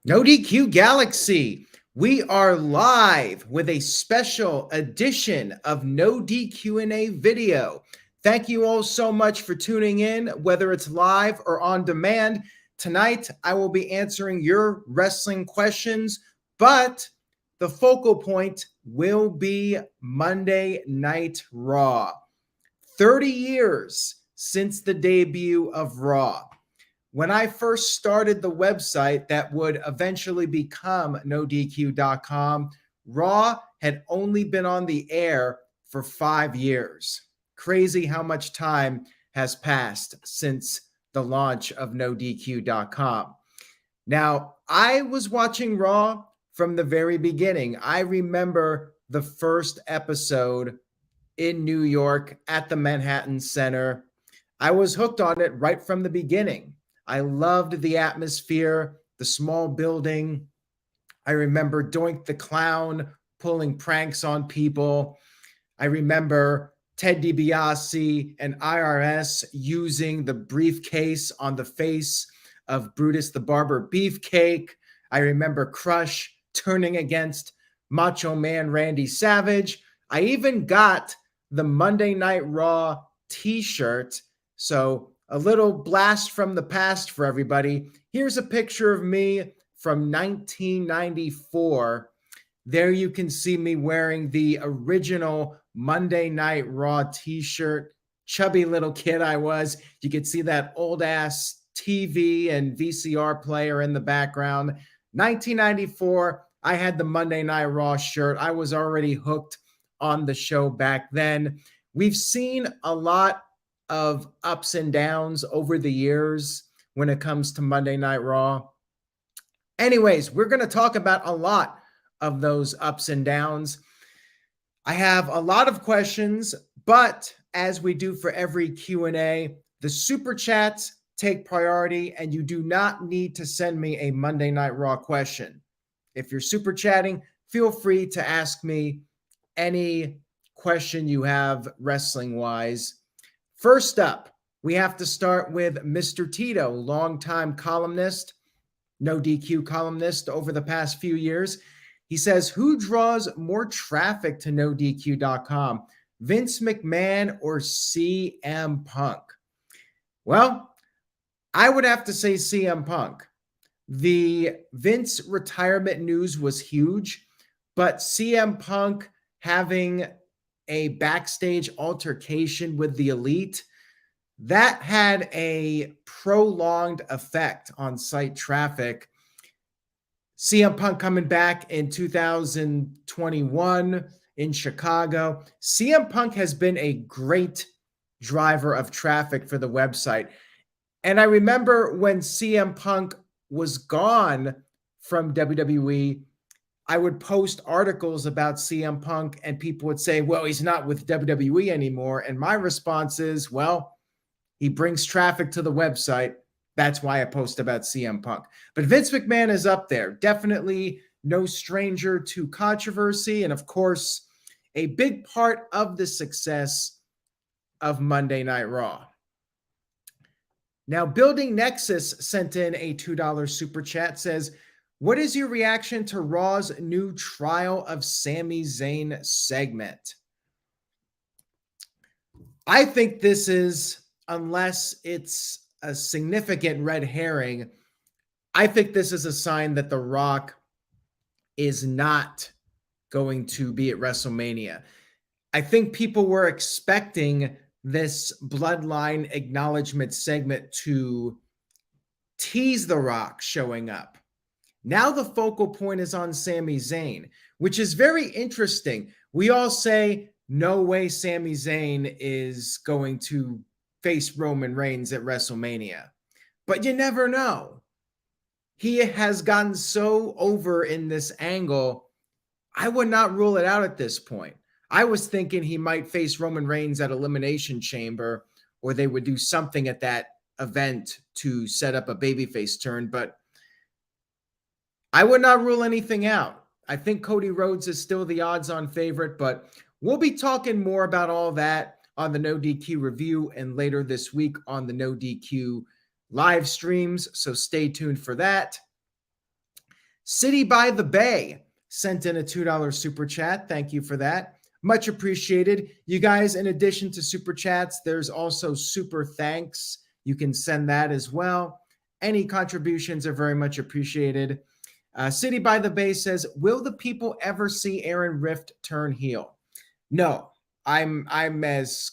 No DQ Galaxy, we are live with a special edition of No DQ&A video. Thank you all so much for tuning in, whether it's live or on demand. Tonight, I will be answering your wrestling questions, but the focal point will be Monday Night Raw. 30 years since the debut of Raw. When I first started the website that would eventually become nodq.com, Raw had only been on the air for 5 years. Crazy how much time has passed since the launch of nodq.com. Now, I was watching Raw from the very beginning. I remember the first episode in New York at the Manhattan Center. I was hooked on it right from the beginning. I loved the atmosphere, the small building. I remember Doink the Clown pulling pranks on people. I remember Ted DiBiase and IRS using the briefcase on the face of Brutus the Barber Beefcake. I remember Crush turning against Macho Man Randy Savage. I even got the Monday Night Raw t-shirt. So a little blast from the past for everybody. Here's a picture of me from 1994. There you can see me wearing the original Monday Night Raw t-shirt. Chubby little kid I was. You could see that old ass TV and VCR player in the background. 1994, I had the Monday Night Raw shirt. I was already hooked on the show back then. We've seen a lot of ups and downs over the years when it comes to Monday Night Raw. Anyways, we're going to talk about a lot of those ups and downs. I have a lot of questions, but as we do for every Q&A, the super chats take priority, and you do not need to send me a Monday Night Raw question. If you're super chatting, feel free to ask me any question you have wrestling-wise. First up, we have to start with Mr. Tito, longtime columnist, No DQ columnist over the past few years. He says, who draws more traffic to nodq.com, Vince McMahon or CM Punk? Well, I would have to say CM Punk. The Vince retirement news was huge, but CM Punk having a backstage altercation with the Elite, that had a prolonged effect on site traffic. CM Punk coming back in 2021 in Chicago. CM Punk has been a great driver of traffic for the website. And I remember when CM Punk was gone from WWE, I would post articles about CM Punk and people would say, well, he's not with WWE anymore. And my response is, well, he brings traffic to the website. That's why I post about CM Punk. But Vince McMahon is up there. Definitely no stranger to controversy. And of course, a big part of the success of Monday Night Raw. Now, Building Nexus sent in a $2 super chat, says, what is your reaction to Raw's new Trial of Sami Zayn segment? I think this is, unless it's a significant red herring, I think this is a sign that The Rock is not going to be at WrestleMania. I think people were expecting this Bloodline acknowledgement segment to tease The Rock showing up. Now the focal point is on Sami Zayn, which is very interesting. We all say, no way Sami Zayn is going to face Roman Reigns at WrestleMania. But you never know. He has gotten so over in this angle, I would not rule it out at this point. I was thinking he might face Roman Reigns at Elimination Chamber, or they would do something at that event to set up a babyface turn, but I would not rule anything out. I think Cody Rhodes is still the odds-on favorite, but we'll be talking more about all that on the No DQ review and later this week on the No DQ live streams, so stay tuned for that. City by the Bay sent in a $2 super chat. Thank you for that. Much appreciated. You guys, in addition to super chats, there's also super thanks. You can send that as well. Any contributions are very much appreciated. City by the Bay says, will the people ever see Aaron Rift turn heel? No, I'm as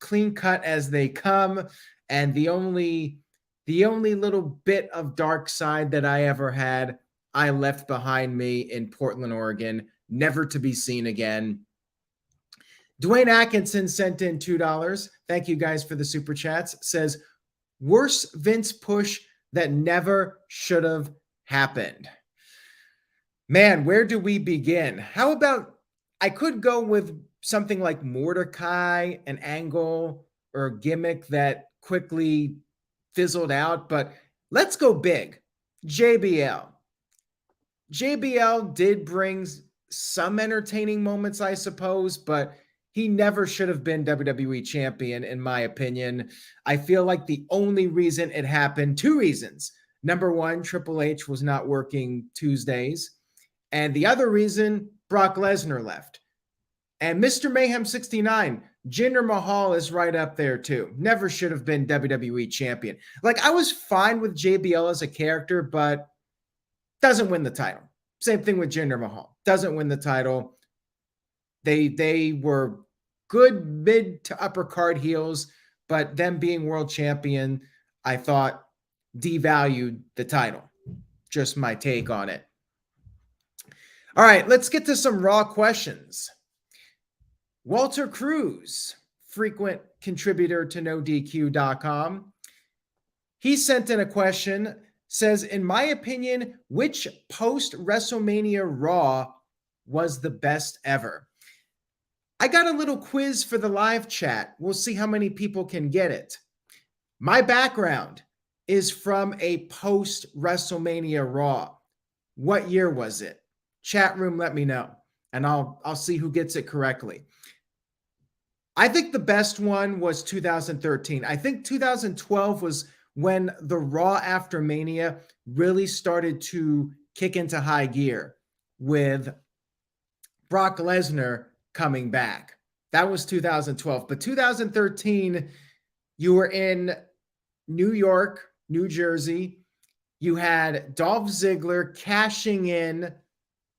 clean cut as they come. And the only little bit of dark side that I ever had, I left behind me in Portland, Oregon, never to be seen again. Dwayne Atkinson sent in $2. Thank you guys for the super chats. Says, worst Vince push that never should have happened. Man, where do we begin? How about, I could go with something like Mordecai, an angle or a gimmick that quickly fizzled out, but let's go big. JBL. JBL did bring some entertaining moments, I suppose, but he never should have been WWE champion, in my opinion. I feel like the only reason it happened, two reasons. Number one, Triple H was not working Tuesdays. And the other reason, Brock Lesnar left. And Mr. Mayhem 69, Jinder Mahal is right up there too. Never should have been WWE champion. Like, I was fine with JBL as a character, but doesn't win the title. Same thing with Jinder Mahal. Doesn't win the title. They were good mid to upper card heels, but them being world champion, I thought devalued the title. Just my take on it. All right, let's get to some Raw questions. Walter Cruz, frequent contributor to NoDQ.com. He sent in a question, says, in my opinion, which post-WrestleMania Raw was the best ever? I got a little quiz for the live chat. We'll see how many people can get it. My background is from a post-WrestleMania Raw. What year was it? Chat room, let me know, and I'll see who gets it correctly. I think the best one was 2013. I think 2012 was when the Raw after Mania really started to kick into high gear with Brock Lesnar coming back. That was 2012. But 2013, you were in New York, New Jersey. You had Dolph Ziggler cashing in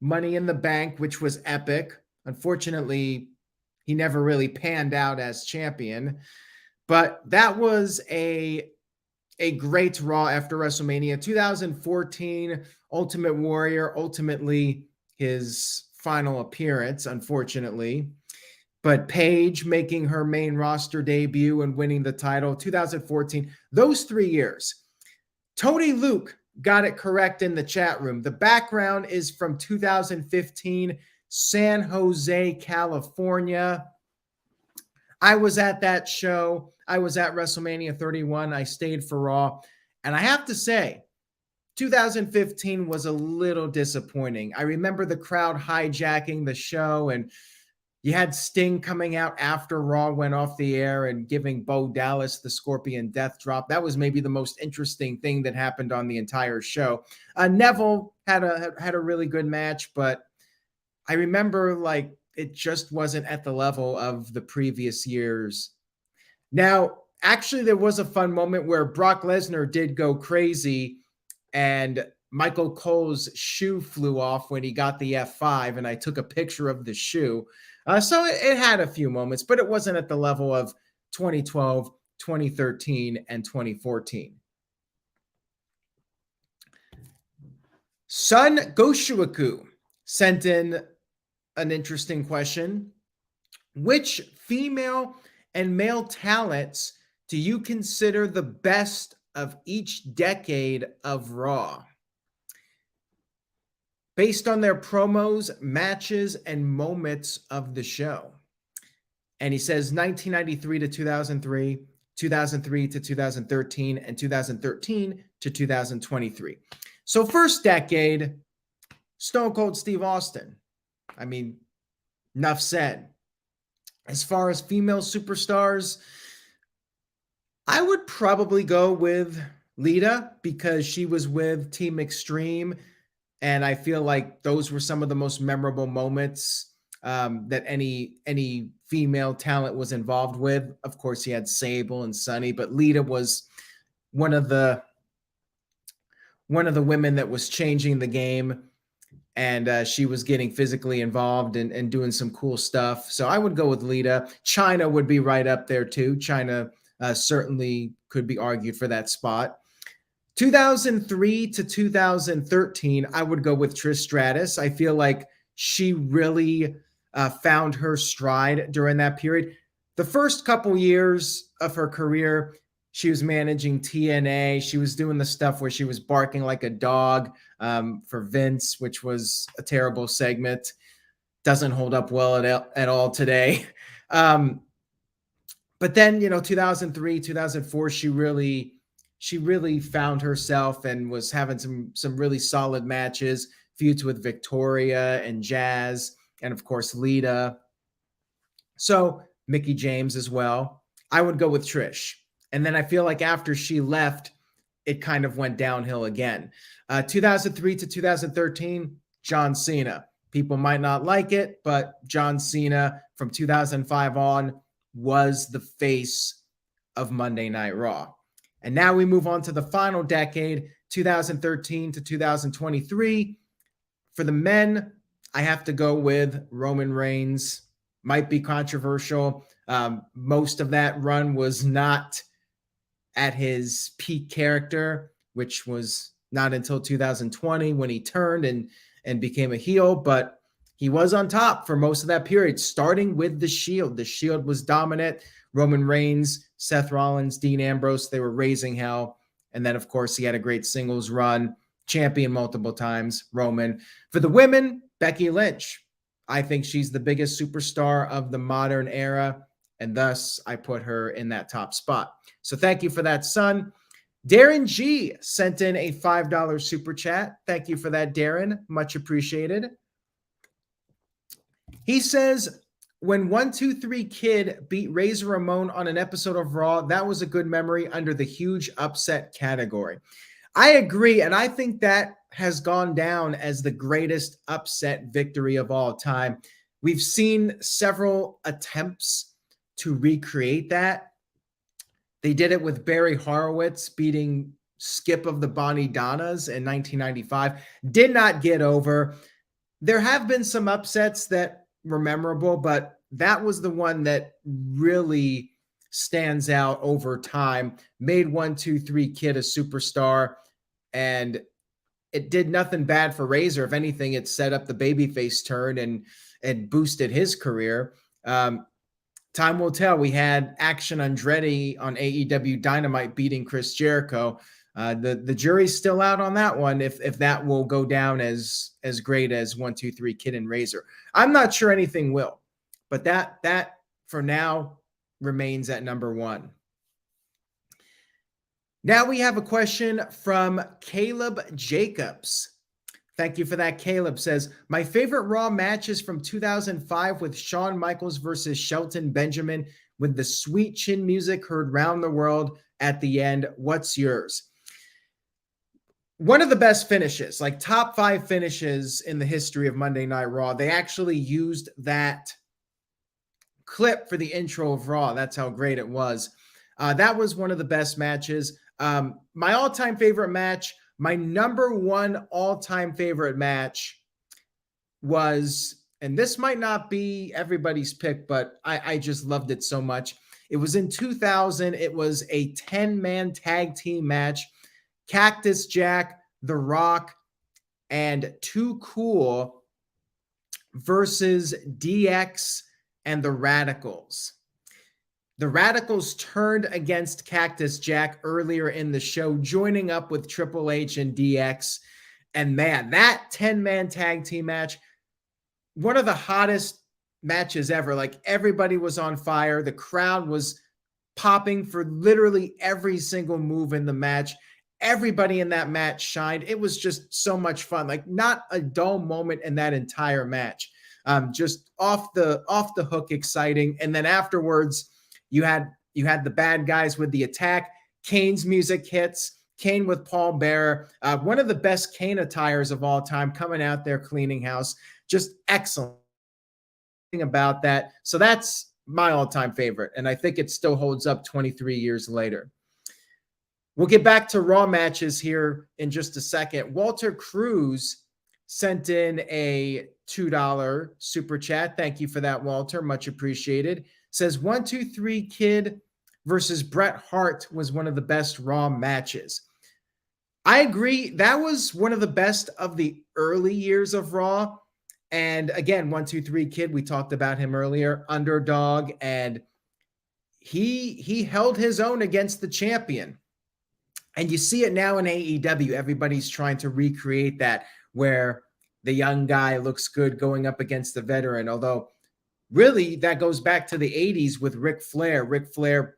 Money in the Bank, which was epic. Unfortunately, he never really panned out as champion. But that was a great Raw after WrestleMania. 2014, Ultimate Warrior, ultimately his final appearance, unfortunately. But Paige making her main roster debut and winning the title. 2014, those 3 years. Tony Luke got it correct in the chat room. The background is from 2015, San Jose, California. I was at that show. I was at WrestleMania 31. I stayed for Raw. And I have to say, 2015 was a little disappointing. I remember the crowd hijacking the show, and you had Sting coming out after Raw went off the air and giving Bo Dallas the Scorpion Death Drop. That was maybe the most interesting thing that happened on the entire show. Neville had a really good match, but I remember like it just wasn't at the level of the previous years. Now, actually, there was a fun moment where Brock Lesnar did go crazy and Michael Cole's shoe flew off when he got the F5, and I took a picture of the shoe. So it had a few moments, but it wasn't at the level of 2012, 2013, and 2014. Sun Goshuaku sent in an interesting question. Which female and male talents do you consider the best of each decade of Raw, based on their promos, matches, and moments of the show? And he says 1993 to 2003, 2003 to 2013, and 2013 to 2023. So first decade, Stone Cold Steve Austin. I mean, enough said. As far as female superstars, I would probably go with Lita because she was with Team Extreme. And I feel like those were some of the most memorable moments that any female talent was involved with. Of course, you had Sable and Sunny, but Lita was one of the women that was changing the game, and she was getting physically involved and doing some cool stuff. So I would go with Lita. China would be right up there too. China certainly could be argued for that spot. 2003 to 2013, I would go with Trish Stratus. I feel like she really found her stride during that period. The first couple years of her career, she was managing TNA. She was doing the stuff where she was barking like a dog for Vince, which was a terrible segment. Doesn't hold up well at all today. But then, 2003, 2004, she really found herself and was having some really solid matches, feuds with Victoria and Jazz, and of course Lita. So Mickie James as well. I would go with Trish. And then I feel like after she left, it kind of went downhill again. 2003 to 2013, John Cena. People might not like it, but John Cena from 2005 on was the face of Monday Night Raw. And now we move on to the final decade, 2013 to 2023. For the men, I have to go with Roman Reigns. Might be controversial. Most of that run was not at his peak character, which was not until 2020 when he turned and became a heel, but he was on top for most of that period, starting with the Shield. The Shield was dominant. Roman Reigns, Seth Rollins, Dean Ambrose, they were raising hell. And then, of course, he had a great singles run, champion multiple times, Roman. For the women, Becky Lynch. I think she's the biggest superstar of the modern era, and thus I put her in that top spot. So thank you for that, son. Darren G sent in a $5 super chat. Thank you for that, Darren. Much appreciated. He says, when 123 Kid beat Razor Ramon on an episode of Raw, that was a good memory under the huge upset category. I agree, and I think that has gone down as the greatest upset victory of all time. We've seen several attempts to recreate that. They did it with Barry Horowitz beating Skip of the Bonnie Donnas in 1995. Did not get over. There have been some upsets that were memorable, but that was the one that really stands out over time, made 123 Kid a superstar, and it did nothing bad for Razor. If anything, it set up the babyface turn and boosted his career. Time will tell. We had Action Andretti on AEW Dynamite beating Chris Jericho. The jury's still out on that one, if that will go down as great as 123 Kid and Razor. I'm not sure anything will, but that for now remains at number one. Now we have a question from Caleb Jacobs. Thank you for that. Caleb says, my favorite Raw matches from 2005 with Shawn Michaels versus Shelton Benjamin with the sweet chin music heard round the world at the end. What's yours? One of the best finishes, like top 5 finishes in the history of Monday Night Raw. They actually used that clip for the intro of Raw. That's how great it was. That was one of the best matches. My all-time favorite match, my number one all-time favorite match was, and this might not be everybody's pick, but I just loved it so much. It was in 2000. It was a 10-man tag team match. Cactus Jack, The Rock, and Too Cool versus DX and the Radicals. The Radicals turned against Cactus Jack earlier in the show, joining up with Triple H and DX. And man, that 10-man tag team match, one of the hottest matches ever. Like, everybody was on fire. The crowd was popping for literally every single move in the match. Everybody in that match shined. It was just so much fun. Like, not a dull moment in that entire match. Just off the hook exciting. And then afterwards, you had the bad guys with the attack. Kane's music hits. Kane with Paul Bearer, one of the best Kane attires of all time, coming out there cleaning house. Just excellent about that. So that's my all-time favorite, and I think it still holds up 23 years later. We'll get back to Raw matches here in just a second. Walter Cruz sent in a $2 super chat. Thank you for that, Walter. Much appreciated. Says 1-2-3 Kid versus Bret Hart was one of the best Raw matches. I agree. That was one of the best of the early years of Raw. And again, 1-2-3 Kid, we talked about him earlier, underdog, and he held his own against the champion. And you see it now in AEW. Everybody's trying to recreate that, where the young guy looks good going up against the veteran. Although, really, that goes back to the 80s with Ric Flair. Ric Flair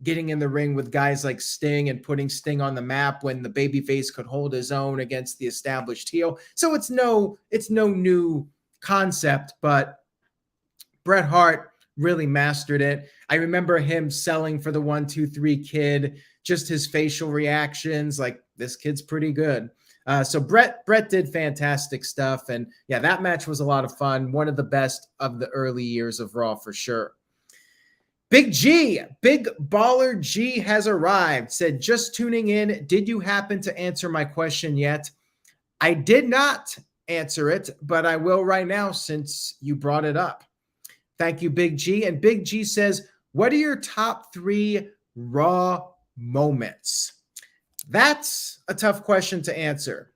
getting in the ring with guys like Sting and putting Sting on the map when the babyface could hold his own against the established heel. So it's no new concept, but Bret Hart really mastered it. I remember him selling for the 1-2-3 Kid, just his facial reactions, like, this kid's pretty good. So Bret did fantastic stuff. And yeah, that match was a lot of fun. One of the best of the early years of Raw for sure. Big Baller G has arrived. Said, just tuning in. Did you happen to answer my question yet? I did not answer it, but I will right now since you brought it up. Thank you, Big G. And Big G says, what are your top 3 Raw moments? That's a tough question to answer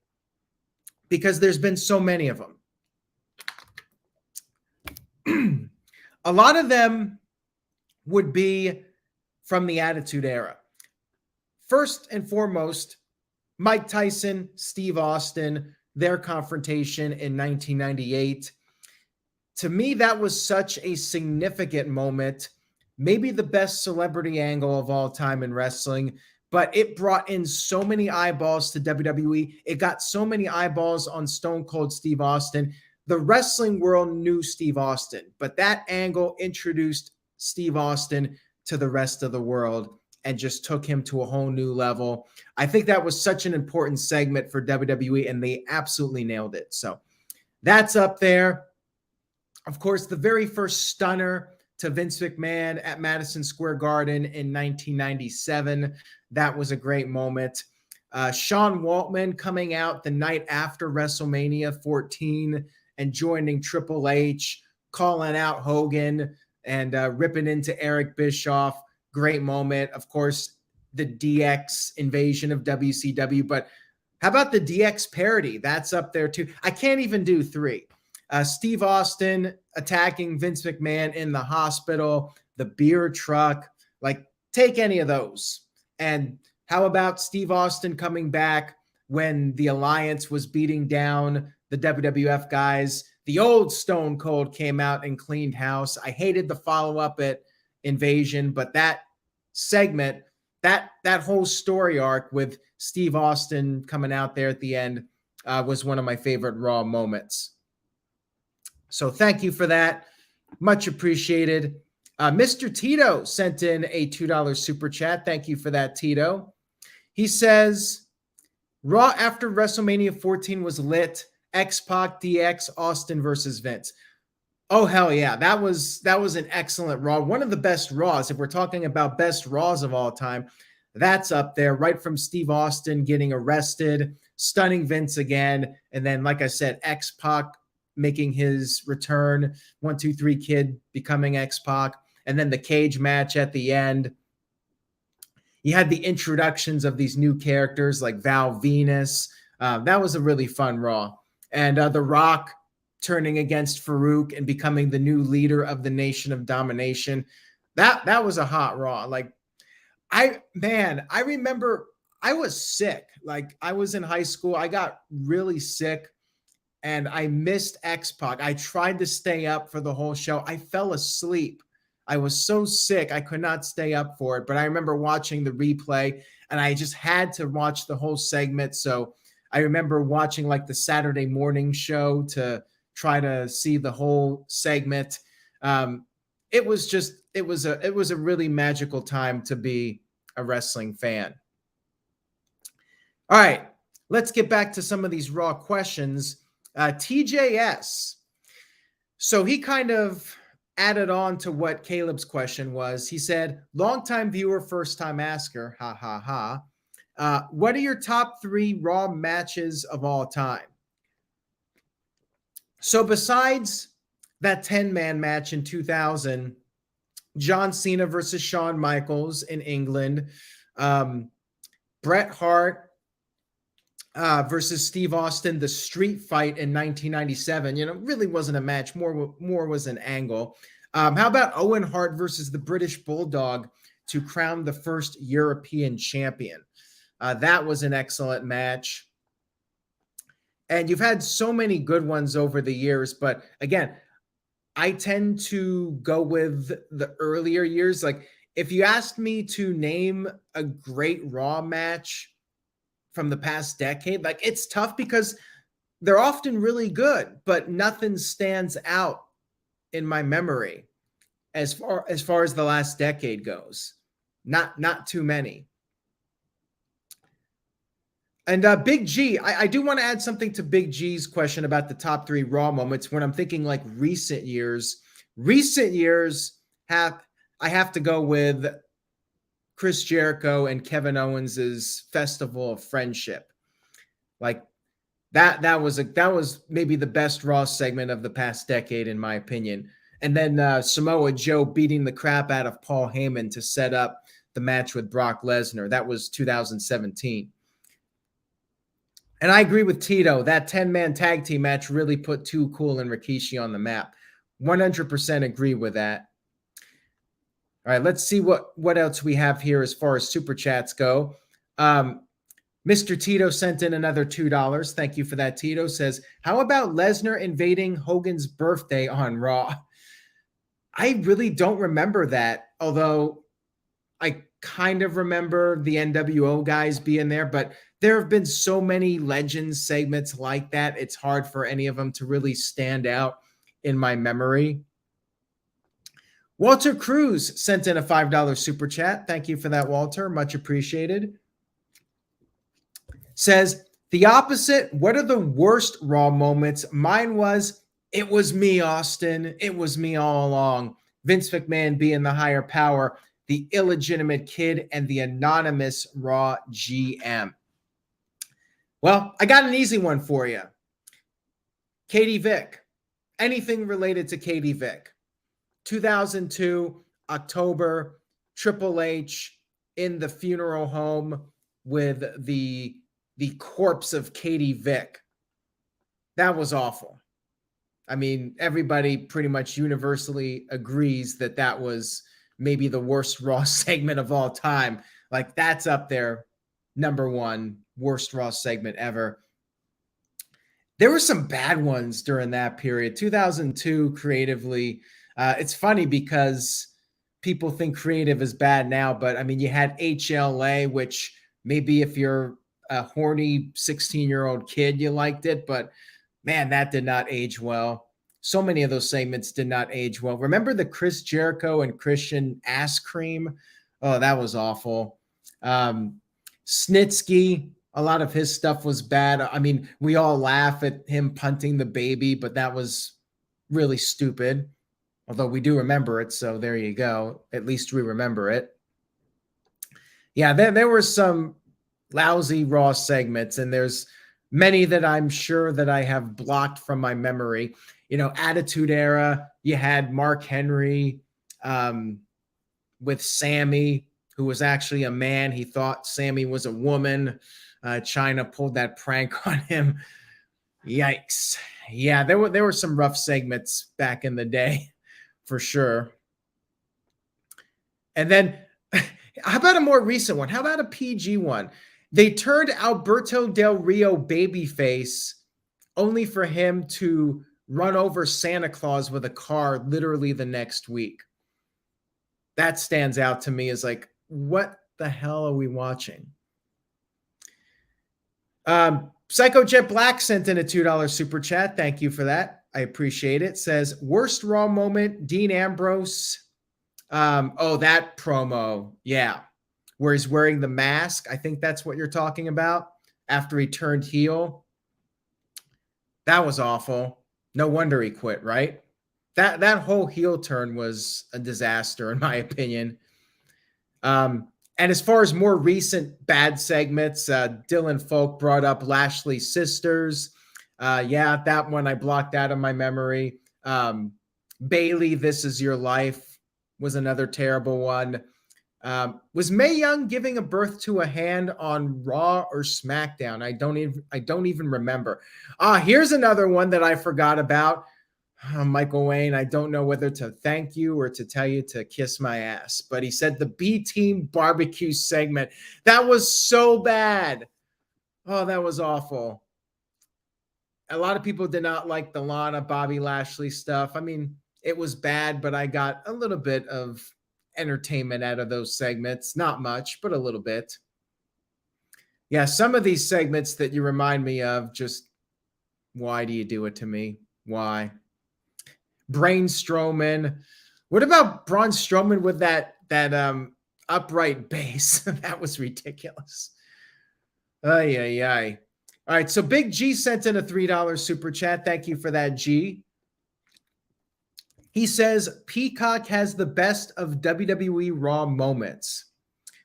because there's been so many of them. A lot of them would be from the Attitude Era. First and foremost, Mike Tyson, Steve Austin, their confrontation in 1998. To me, that was such a significant moment, maybe the best celebrity angle of all time in wrestling, but it brought in so many eyeballs to WWE. It got so many eyeballs on Stone Cold Steve Austin. The wrestling world knew Steve Austin, but that angle introduced Steve Austin to the rest of the world and just took him to a whole new level. I think that was such an important segment for WWE, and they absolutely nailed it. So that's up there. Of course, the very first stunner to Vince McMahon at Madison Square Garden in 1997. That was a great moment. Sean Waltman coming out the night after WrestleMania 14 and joining Triple H, calling out Hogan and ripping into Eric Bischoff. Great moment. Of course, the DX invasion of WCW. But how about the DX parody? That's up there too. I can't even do 3. Steve Austin attacking Vince McMahon in the hospital, the beer truck, like, take any of those. And how about Steve Austin coming back when the Alliance was beating down the WWF guys? The old Stone Cold came out and cleaned house. I hated the follow-up at Invasion, but that segment, that whole story arc with Steve Austin coming out there at the end was one of my favorite Raw moments. So thank you for that. Much appreciated. Mr. Tito sent in a $2 super chat. Thank you for that, Tito. He says, Raw after WrestleMania 14 was lit. X-Pac, DX, Austin versus Vince. Oh, hell yeah. That was an excellent Raw. One of the best Raws. If we're talking about best Raws of all time, that's up there, right from Steve Austin getting arrested, stunning Vince again, and then, like I said, X-Pac making his return, 1-2-3 Kid becoming X-Pac, and then the cage match at the end. You had the introductions of these new characters like Val Venus. That was a really fun Raw. And The Rock turning against Farouk and becoming the new leader of the Nation of Domination. That was a hot Raw. Like, I remember I was sick. Like, I was in high school. I got really sick and I missed X-Pac. I tried to stay up for the whole show. I fell asleep. I was so sick, I could not stay up for it. But I remember watching the replay, and I just had to watch the whole segment. So I remember watching like the Saturday morning show to try to see the whole segment. It was a really magical time to be a wrestling fan. All right, let's get back to some of these Raw questions. TJS. So he kind of added on to what Caleb's question was. He said, longtime viewer, first time asker, ha ha ha. What are your top 3 Raw matches of all time? So besides that 10-man match in 2000, John Cena versus Shawn Michaels in England, Bret Hart versus Steve Austin, the street fight in 1997, really wasn't a match. More was an angle. How about Owen Hart versus the British Bulldog to crown the first European champion? That was an excellent match. And you've had so many good ones over the years. But again, I tend to go with the earlier years. Like, if you asked me to name a great Raw match from the past decade, like, it's tough because they're often really good, but nothing stands out in my memory as far as the last decade goes. Not too many. And Big G, I do want to add something to Big G's question about the top 3 Raw moments. When I'm thinking like recent years, I have to go with Chris Jericho and Kevin Owens's Festival of Friendship. Like that was maybe the best Raw segment of the past decade, in my opinion. And then Samoa Joe beating the crap out of Paul Heyman to set up the match with Brock Lesnar. That was 2017. And I agree with Tito. That 10-man tag team match really put Too Cool and Rikishi on the map. 100% agree with that. All right, let's see what else we have here as far as super chats go. Mr. Tito sent in another $2. Thank you for that, Tito. Says, how about Lesnar invading Hogan's birthday on Raw? I really don't remember that, although I kind of remember the NWO guys being there, but there have been so many Legends segments like that. It's hard for any of them to really stand out in my memory. Walter Cruz sent in a $5 super chat. Thank you for that, Walter. Much appreciated. Says, the opposite. What are the worst Raw moments? Mine was, it was me, Austin. It was me all along. Vince McMahon being the higher power, the illegitimate kid, and the anonymous Raw GM. Well, I got an easy one for you. Katie Vick. Anything related to Katie Vick. 2002, October, Triple H in the funeral home with the corpse of Katie Vick. That was awful. I mean, everybody pretty much universally agrees that that was maybe the worst Raw segment of all time. Like, that's up there, number 1 worst Raw segment ever. There were some bad ones during that period. 2002, creatively, it's funny because people think creative is bad now, but I mean, you had HLA, which maybe if you're a horny 16-year-old kid, you liked it, but man, that did not age well. So many of those segments did not age well. Remember the Chris Jericho and Christian ass cream? Oh, that was awful. Snitsky, a lot of his stuff was bad. I mean, we all laugh at him punting the baby, but that was really stupid. Although we do remember it, so there you go. At least we remember it. Yeah, there were some lousy Raw segments, and there's many that I'm sure that I have blocked from my memory. Attitude Era, you had Mark Henry with Sammy, who was actually a man. He thought Sammy was a woman. Chyna pulled that prank on him. Yikes. Yeah, there were some rough segments back in the day, for sure. And then, how about a more recent one? How about a PG one? They turned Alberto Del Rio babyface only for him to run over Santa Claus with a car literally the next week. That stands out to me as like, what the hell are we watching? Psycho Jet Black sent in a $2 super chat. Thank you for that. I appreciate it. Says, worst Raw moment, Dean Ambrose. That promo. Yeah. Where he's wearing the mask. I think that's what you're talking about. after he turned heel. That was awful. No wonder he quit, right? That whole heel turn was a disaster, in my opinion. And as far as more recent bad segments, Dylan Folk brought up Lashley's sisters. Yeah, that one I blocked out of my memory. Bailey, This Is Your Life was another terrible one. Was Mae Young giving a birth to a hand on Raw or SmackDown? I don't even remember. Here's another one that I forgot about. Michael Wayne, I don't know whether to thank you or to tell you to kiss my ass, but he said the B Team barbecue segment. That was so bad. Oh, that was awful. A lot of people did not like the Lana Bobby Lashley stuff. I mean, it was bad, but I got a little bit of entertainment out of those segments. Not much, but a little bit. Yeah, some of these segments that you remind me of, just why do you do it to me? Why? Braun Strowman. What about Braun Strowman with that upright base? That was ridiculous. Ay, ay, ay. All right, so Big G sent in a $3 super chat. Thank you for that, G. He says, Peacock has the best of WWE Raw moments.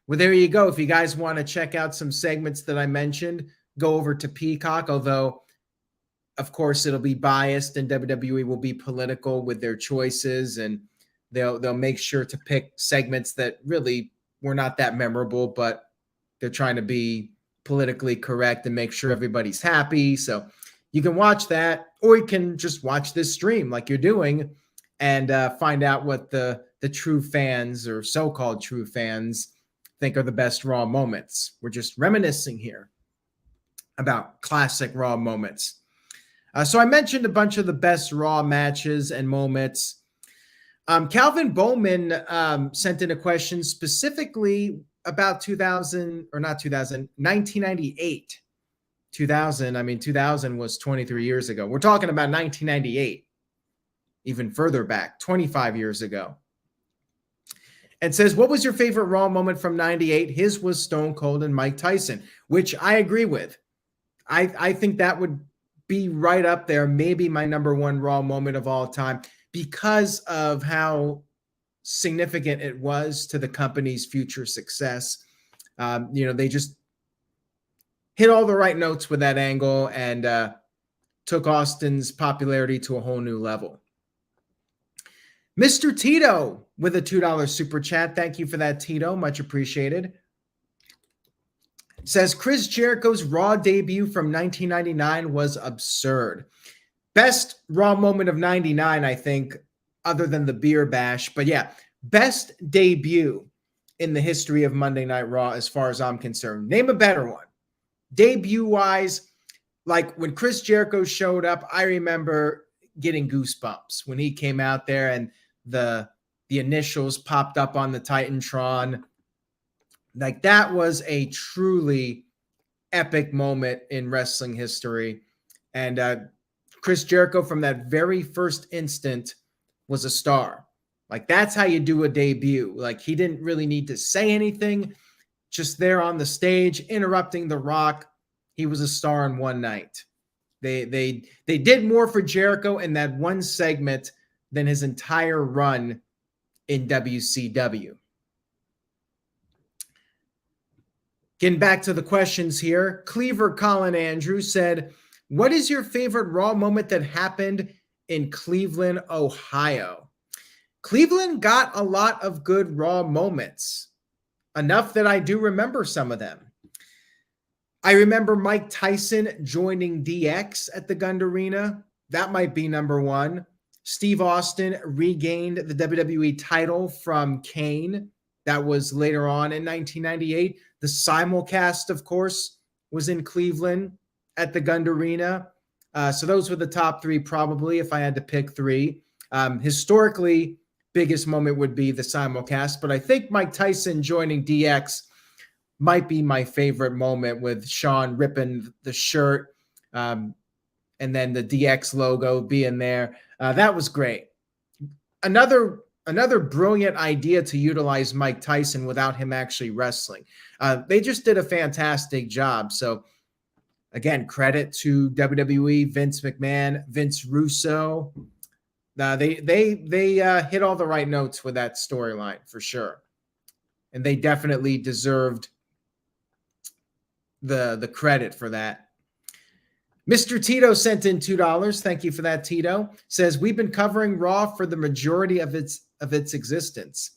Well, there you go. If you guys want to check out some segments that I mentioned, go over to Peacock, although, of course, it'll be biased and WWE will be political with their choices, and they'll make sure to pick segments that really were not that memorable, but they're trying to be politically correct and make sure everybody's happy. So you can watch that, or you can just watch this stream like you're doing and find out what the true fans or so-called true fans think are the best Raw moments. We're just reminiscing here about classic Raw moments. So I mentioned a bunch of the best Raw matches and moments. Calvin Bowman sent in a question specifically about 1998. 2000 was 23 years ago. We're talking about 1998, even further back, 25 years ago. And says, what was your favorite Raw moment from 98? His was Stone Cold and Mike Tyson, which I agree with. I think that would be right up there, maybe my number one Raw moment of all time, because of how significant it was to the company's future success. They just hit all the right notes with that angle and took Austin's popularity to a whole new level. Mr. Tito with a $2 super chat. Thank you for that, Tito. Much appreciated. Says Chris Jericho's Raw debut from 1999 was absurd. Best Raw moment of 99, I think, other than the beer bash. But yeah, best debut in the history of Monday Night Raw as far as I'm concerned. Name a better one. Debut-wise, like when Chris Jericho showed up, I remember getting goosebumps when he came out there and the initials popped up on the Titantron. Like, that was a truly epic moment in wrestling history. And Chris Jericho, from that very first instant, was a star. Like, that's how you do a debut. Like, he didn't really need to say anything, just there on the stage, interrupting The Rock. He was a star in one night. They did more for Jericho in that one segment than his entire run in WCW. Getting back to the questions here, Cleaver Colin Andrews said, what is your favorite Raw moment that happened in Cleveland, Ohio? Cleveland got a lot of good Raw moments, enough that I do remember some of them. I remember Mike Tyson joining DX at the Gund Arena. That might be number one. Steve Austin regained the WWE title from Kane. That was later on in 1998. The simulcast, of course, was in Cleveland at the Gund Arena. So those were the top three, probably, if I had to pick three. Historically, biggest moment would be the simulcast, but I think Mike Tyson joining DX might be my favorite moment, with Shawn ripping the shirt and then the DX logo being there. That was great. Another brilliant idea to utilize Mike Tyson without him actually wrestling. They just did a fantastic job. So again, credit to WWE, Vince McMahon, Vince Russo. They hit all the right notes with that storyline for sure, and they definitely deserved the credit for that. Mr. Tito sent in $2. Thank you for that, Tito. Says, we've been covering Raw for the majority of its existence.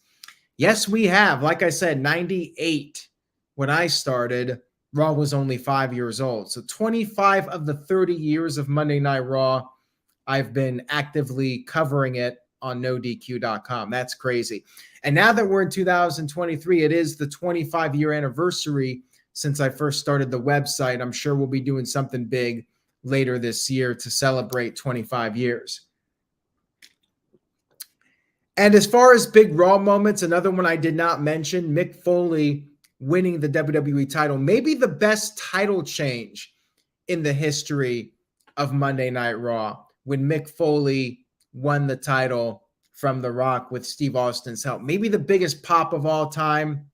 Yes, we have. Like I said, 98 when I started, Raw was only 5 years old. So 25 of the 30 years of Monday Night Raw, I've been actively covering it on NoDQ.com. That's crazy. And now that we're in 2023, it is the 25-year anniversary since I first started the website. I'm sure we'll be doing something big later this year to celebrate 25 years. And as far as big Raw moments, another one I did not mention, Mick Foley winning the WWE title, maybe the best title change in the history of Monday Night Raw, when Mick Foley won the title from The Rock with Steve Austin's help. Maybe the biggest pop of all time.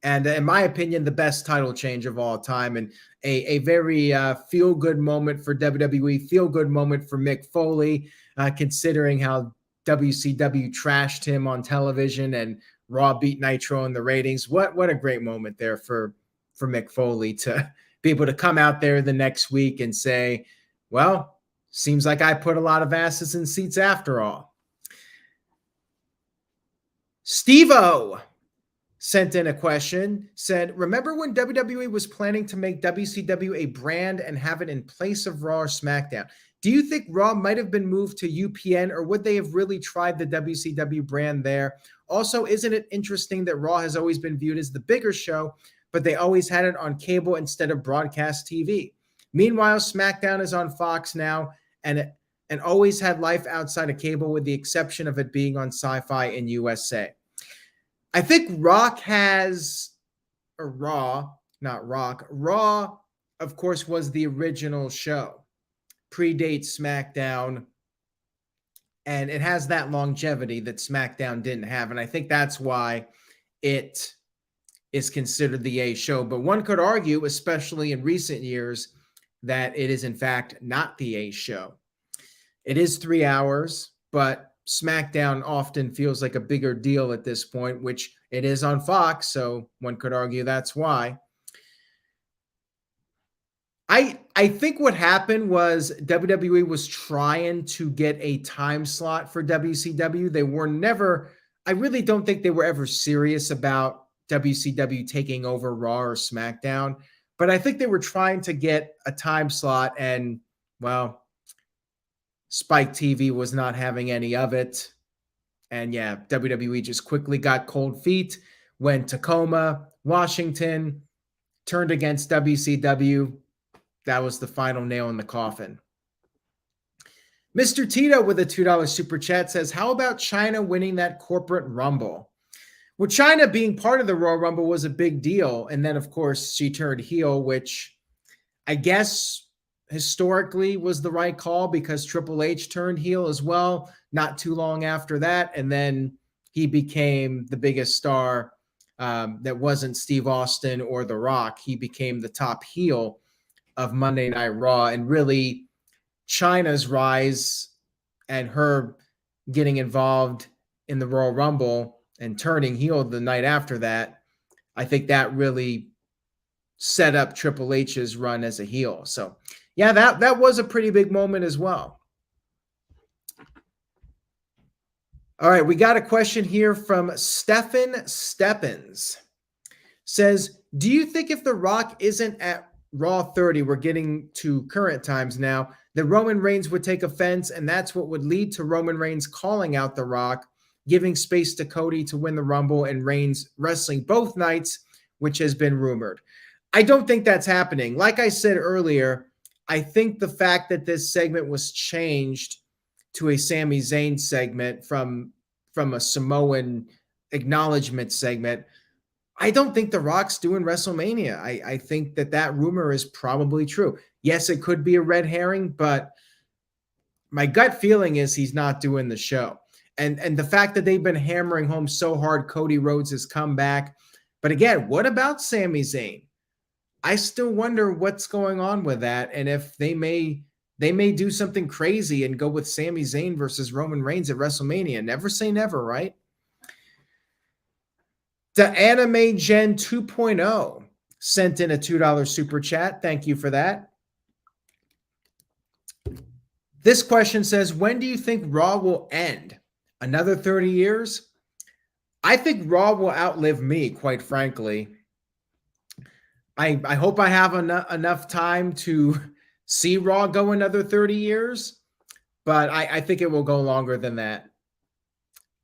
And in my opinion, the best title change of all time, and a very feel-good moment for WWE, feel-good moment for Mick Foley, considering how WCW trashed him on television and Raw beat Nitro in the ratings. What a great moment there for Mick Foley to be able to come out there the next week and say, well, seems like I put a lot of asses in seats after all. Steve-O sent in a question, said, remember when WWE was planning to make WCW a brand and have it in place of Raw or SmackDown? Do you think Raw might have been moved to UPN, or would they have really tried the WCW brand there? Also, isn't it interesting that Raw has always been viewed as the bigger show, but they always had it on cable instead of broadcast TV? Meanwhile, SmackDown is on Fox now and always had life outside of cable, with the exception of it being on Sci-Fi in USA. I think Raw, of course, was the original show. Predates SmackDown, and it has that longevity that SmackDown didn't have. And I think that's why it is considered the A show. But one could argue, especially in recent years, that it is in fact not the A show. It is 3 hours, but SmackDown often feels like a bigger deal at this point, which it is on Fox, so one could argue that's why. I think what happened was WWE was trying to get a time slot for WCW. They were never, I really don't think they were ever serious about WCW taking over Raw or SmackDown, but I think they were trying to get a time slot, and, well, Spike TV was not having any of it. And yeah, WWE just quickly got cold feet, went to Tacoma, Washington, turned against WCW. That was the final nail in the coffin. Mr. Tito with a $2 super chat says, how about Chyna winning that corporate Rumble? Well, Chyna being part of the Royal Rumble was a big deal. And then, of course, she turned heel, which I guess historically was the right call, because Triple H turned heel as well not too long after that. And then he became the biggest star that wasn't Steve Austin or The Rock. He became the top heel of Monday Night Raw. And really, Chyna's rise and her getting involved in the Royal Rumble and turning heel the night after that, I think that really set up Triple H's run as a heel. So yeah, that was a pretty big moment as well. All right, we got a question here from Stefan Steppens. Says, do you think if The Rock isn't at Raw 30, we're getting to current times now, that Roman Reigns would take offense, and that's what would lead to Roman Reigns calling out The Rock, giving space to Cody to win the Rumble, and Reigns wrestling both nights, which has been rumored? I don't think that's happening. Like I said earlier, I think the fact that this segment was changed to a Sami Zayn segment from a Samoan acknowledgement segment, I don't think The Rock's doing WrestleMania. I think that rumor is probably true. Yes, it could be a red herring, but my gut feeling is he's not doing the show. And the fact that they've been hammering home so hard Cody Rhodes has come back. But again, what about Sami Zayn? I still wonder what's going on with that, and if they may do something crazy and go with Sami Zayn versus Roman Reigns at WrestleMania. Never say never, right? The Anime Gen 2.0 sent in a $2 super chat. Thank you for that. This question says, when do you think Raw will end? Another 30 years? I think Raw will outlive me, quite frankly. I hope I have enough time to see Raw go another 30 years, but I think it will go longer than that.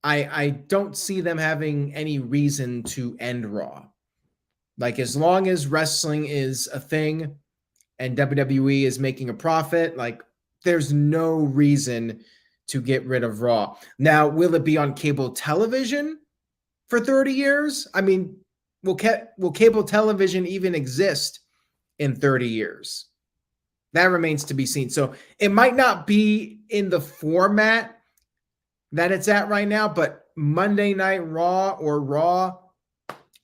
I don't see them having any reason to end Raw. Like, as long as wrestling is a thing and WWE is making a profit, like, there's no reason to get rid of Raw. Now, will it be on cable television for 30 years? I mean, will cable television even exist in 30 years? That remains to be seen. So it might not be in the format that it's at right now, but Monday Night Raw or Raw,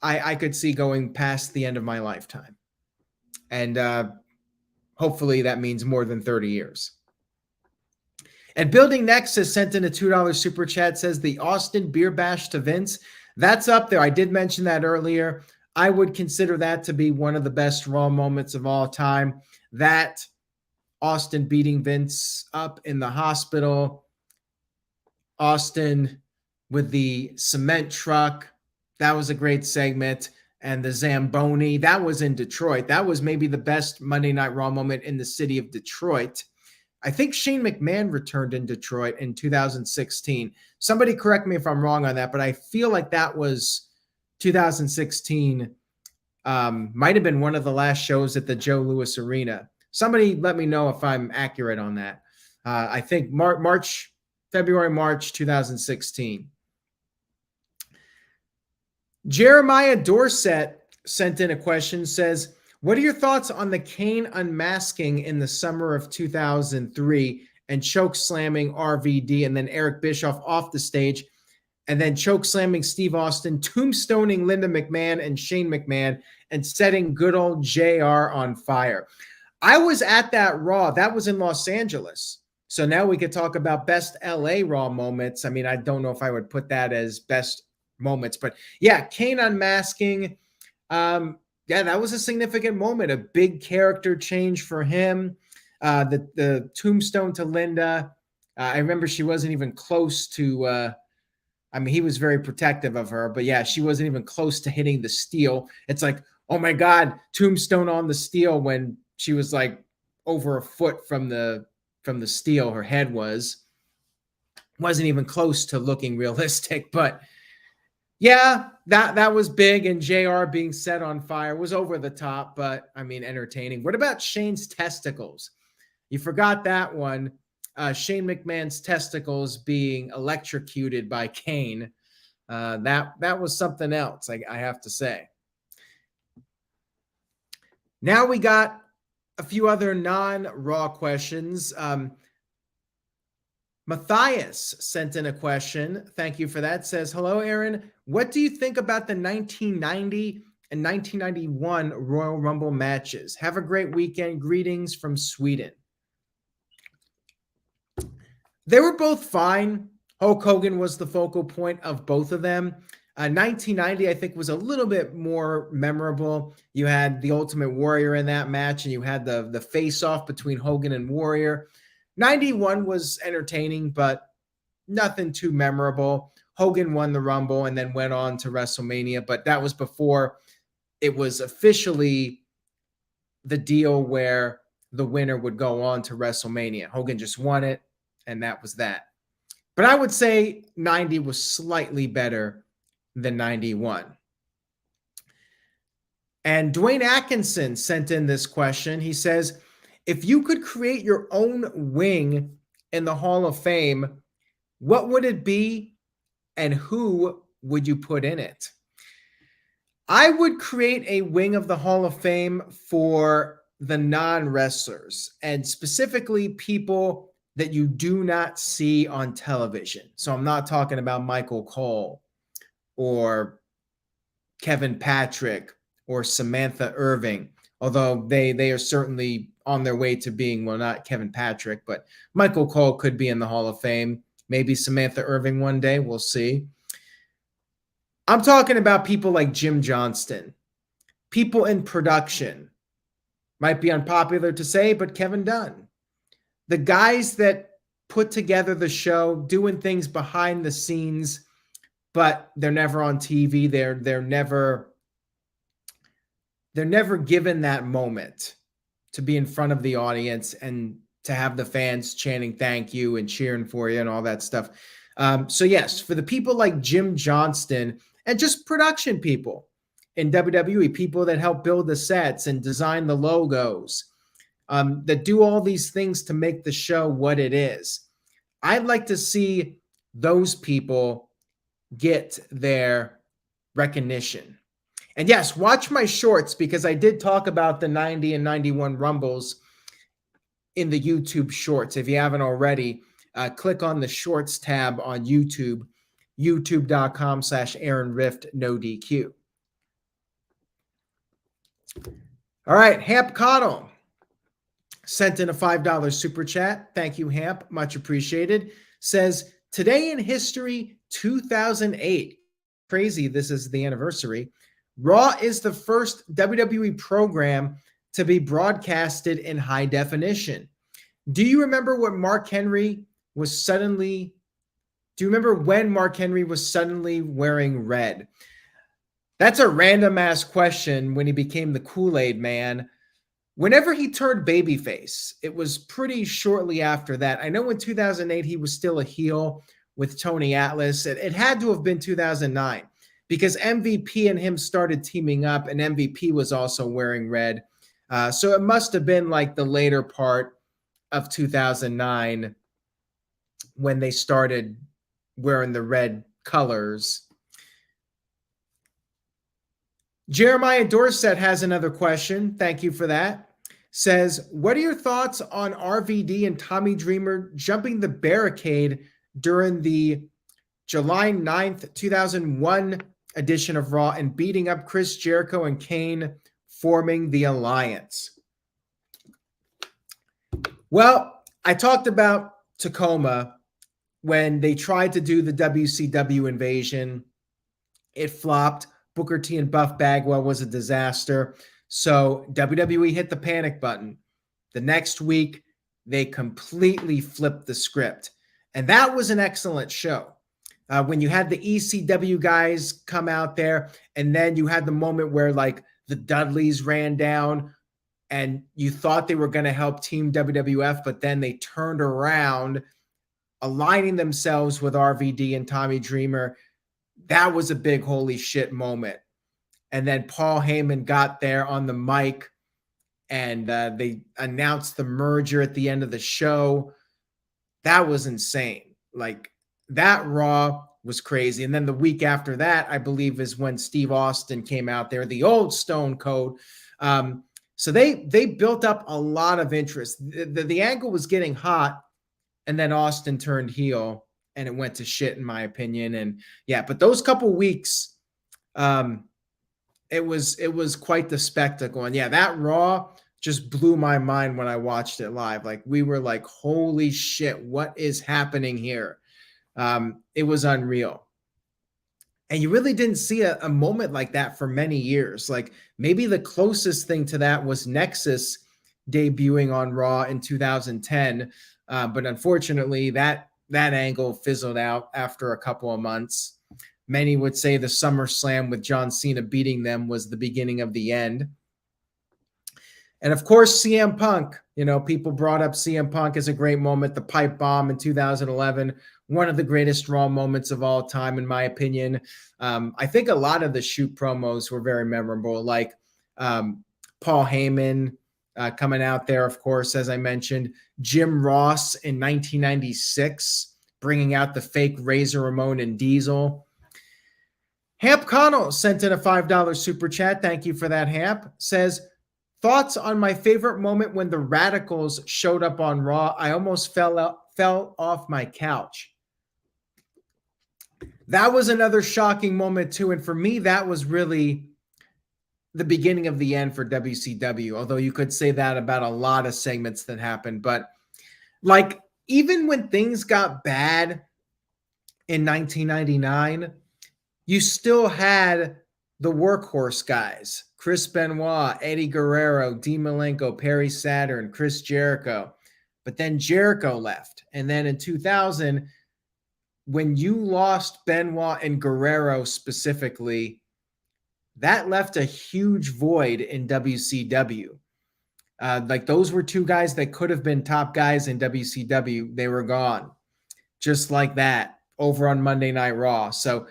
I could see going past the end of my lifetime. And hopefully that means more than 30 years. And Building Nexus sent in a $2 super chat, says the Austin Beer Bash to Vince. That's up there. I did mention that earlier. I would consider that to be one of the best Raw moments of all time. That Austin beating Vince up in the hospital, Austin with the cement truck, that was a great segment. And the Zamboni, that was in Detroit. That was maybe the best Monday Night Raw moment in the city of Detroit. I think Shane McMahon returned in Detroit in 2016. Somebody correct me if I'm wrong on that, but I feel like that was 2016. Might have been one of the last shows at the Joe Louis Arena. Somebody let me know if I'm accurate on that. I think February, March 2016. Jeremiah Dorset sent in a question, says, what are your thoughts on the Kane unmasking in the summer of 2003 and choke slamming RVD and then Eric Bischoff off the stage and then choke slamming Steve Austin, tombstoning Linda McMahon and Shane McMahon and setting good old JR on fire? I was at that Raw. That was in Los Angeles. So now we could talk about best LA Raw moments. I mean, I don't know if I would put that as best moments, but yeah, Kane unmasking. Yeah, that was a significant moment, a big character change for him. The tombstone to Linda. I remember she wasn't even close to, I mean, he was very protective of her, but yeah, she wasn't even close to hitting the steel. It's like, oh my God, tombstone on the steel, when she was like over a foot from the steel. Her head wasn't even close to looking realistic, but yeah, that was big, and JR being set on fire was over the top, but I mean, entertaining. What about Shane's testicles? You forgot that one. Shane McMahon's testicles being electrocuted by Kane. That was something else, I have to say. Now we got a few other non-Raw questions. Matthias sent in a question. Thank you for that. Says, hello, Aaron. What do you think about the 1990 and 1991 Royal Rumble matches? Have a great weekend. Greetings from Sweden. They were both fine. Hulk Hogan was the focal point of both of them. 1990, I think, was a little bit more memorable. You had the Ultimate Warrior in that match, and you had the face-off between Hogan and Warrior. 91 was entertaining, but nothing too memorable. Hogan won the Rumble and then went on to WrestleMania, but that was before it was officially the deal where the winner would go on to WrestleMania. Hogan just won it, and that was that. But I would say 90 was slightly better than 91. And Dwayne Atkinson sent in this question. He says, if you could create your own wing in the Hall of Fame, what would it be and who would you put in it? I would create a wing of the Hall of Fame for the non-wrestlers, and specifically people that you do not see on television. So I'm not talking about Michael Cole or Kevin Patrick or Samantha Irving although they are certainly on their way to being, well, not Kevin Patrick, but Michael Cole could be in the Hall of Fame. Maybe Samantha Irving one day. We'll see. I'm talking about people like Jim Johnston, people in production. Might be unpopular to say, but Kevin Dunn. The guys that put together the show, doing things behind the scenes, but they're never on TV. They're never given that moment to be in front of the audience and to have the fans chanting thank you and cheering for you and all that stuff. So yes, for the people like Jim Johnston and just production people in WWE, people that help build the sets and design the logos, that do all these things to make the show what it is. I'd like to see those people get their recognition. And yes, watch my shorts because I did talk about the 90 and 91 Rumbles in the YouTube shorts. If you haven't already, click on the shorts tab on YouTube, youtube.com/Aaron Rift NoDQ. All right, Hamp Connell sent in a $5 super chat. Thank you, Hamp. Much appreciated. Says, today in history, 2008. Crazy, this is the anniversary. Raw is the first WWE program to be broadcasted in high definition. Do you remember when Mark Henry was suddenly wearing red? That's a random ass question when he became the Kool-Aid man. Whenever he turned babyface, it was pretty shortly after that. I know in 2008 he was still a heel with Tony Atlas. It had to have been 2009 because MVP and him started teaming up, and MVP was also wearing red. So it must have been like the later part of 2009 when they started wearing the red colors. Jeremiah Dorset has another question. Thank you for that. Says, what are your thoughts on RVD and Tommy Dreamer jumping the barricade during the July 9th, 2001 edition of Raw and beating up Chris Jericho and Kane, forming the Alliance? Well, I talked about Tacoma when they tried to do the WCW invasion. It flopped. Booker T and Buff Bagwell was a disaster. So WWE hit the panic button. The next week, they completely flipped the script. And that was an excellent show. When you had the ECW guys come out there, and then you had the moment where like the Dudleys ran down and you thought they were going to help Team WWF, but then they turned around, aligning themselves with RVD and Tommy Dreamer. That was a big holy shit moment. And then Paul Heyman got there on the mic and they announced the merger at the end of the show. That was insane. Like, that Raw was crazy. And then the week after that, I believe, is when Steve Austin came out there, the old Stone Cold. So they built up a lot of interest. The angle was getting hot, and then Austin turned heel. And it went to shit, in my opinion. And yeah, but those couple weeks, it was quite the spectacle. And yeah, that Raw just blew my mind when I watched it live. Like, we were like, holy shit, what is happening here? It was unreal. And you really didn't see a moment like that for many years. Like, maybe the closest thing to that was Nexus debuting on Raw in 2010. But unfortunately, that angle fizzled out after a couple of months. Many would say the SummerSlam with John Cena beating them was the beginning of the end. And of course, CM Punk, people brought up CM Punk as a great moment. The pipe bomb in 2011, one of the greatest Raw moments of all time, in my opinion. I think a lot of the shoot promos were very memorable, like Paul Heyman coming out there, of course, as I mentioned. Jim Ross in 1996, bringing out the fake Razor Ramon and Diesel. Hamp Connell sent in a $5 super chat. Thank you for that, Hamp. Says, thoughts on my favorite moment when the Radicals showed up on Raw. I almost fell off my couch. That was another shocking moment too. And for me, that was really the beginning of the end for WCW, although you could say that about a lot of segments that happened. But like, even when things got bad in 1999, you still had the workhorse guys: Chris Benoit, Eddie Guerrero, Dean Malenko, Perry Saturn, Chris Jericho. But then Jericho left. And then in 2000, when you lost Benoit and Guerrero specifically, that left a huge void in WCW. Like, those were two guys that could have been top guys in WCW. They were gone. Just like that, over on Monday Night Raw. So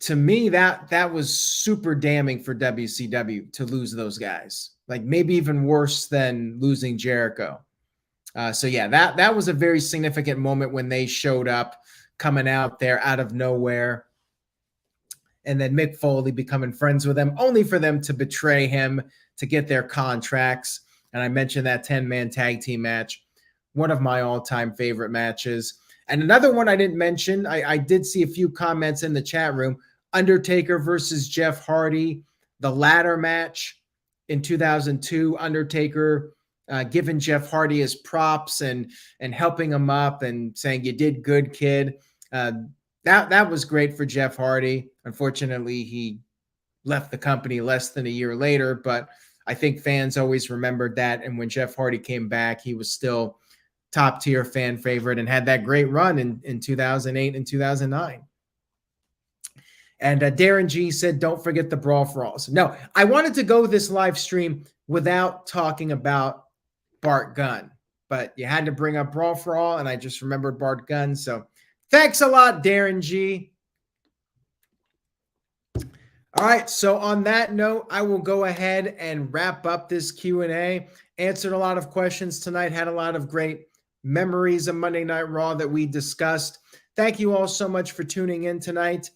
to me, that was super damning for WCW to lose those guys. Like, maybe even worse than losing Jericho. So yeah, that was a very significant moment when they showed up, coming out there out of nowhere. And then Mick Foley becoming friends with them, only for them to betray him to get their contracts. And I mentioned that 10-man tag team match, one of my all-time favorite matches. And another one I didn't mention, I did see a few comments in the chat room: Undertaker versus Jeff Hardy, the ladder match in 2002. Undertaker giving Jeff Hardy his props and helping him up and saying, "You did good, kid." That was great for Jeff Hardy. Unfortunately, he left the company less than a year later, but I think fans always remembered that. And when Jeff Hardy came back, he was still top tier fan favorite and had that great run in 2008 and 2009. And Darren G said, don't forget the Brawl for Alls. No, I wanted to go this live stream without talking about Bart Gunn, but you had to bring up Brawl for All, and I just remembered Bart Gunn. So thanks a lot, Darren G. All right, so on that note, I will go ahead and wrap up this Q&A. Answered a lot of questions tonight, had a lot of great memories of Monday Night Raw that we discussed. Thank you all so much for tuning in tonight.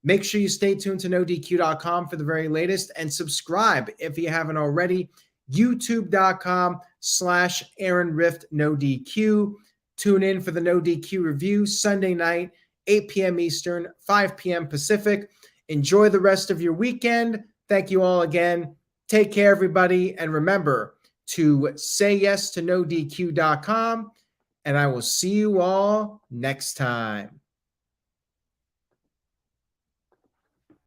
Make sure you stay tuned to NoDQ.com for the very latest, and subscribe if you haven't already. YouTube.com/Aaron Rift NoDQ. Tune in for the NoDQ review Sunday night, 8 p.m. Eastern, 5 p.m. Pacific. Enjoy the rest of your weekend. Thank you all again. Take care, everybody. And remember to say yes to NoDQ.com. And I will see you all next time.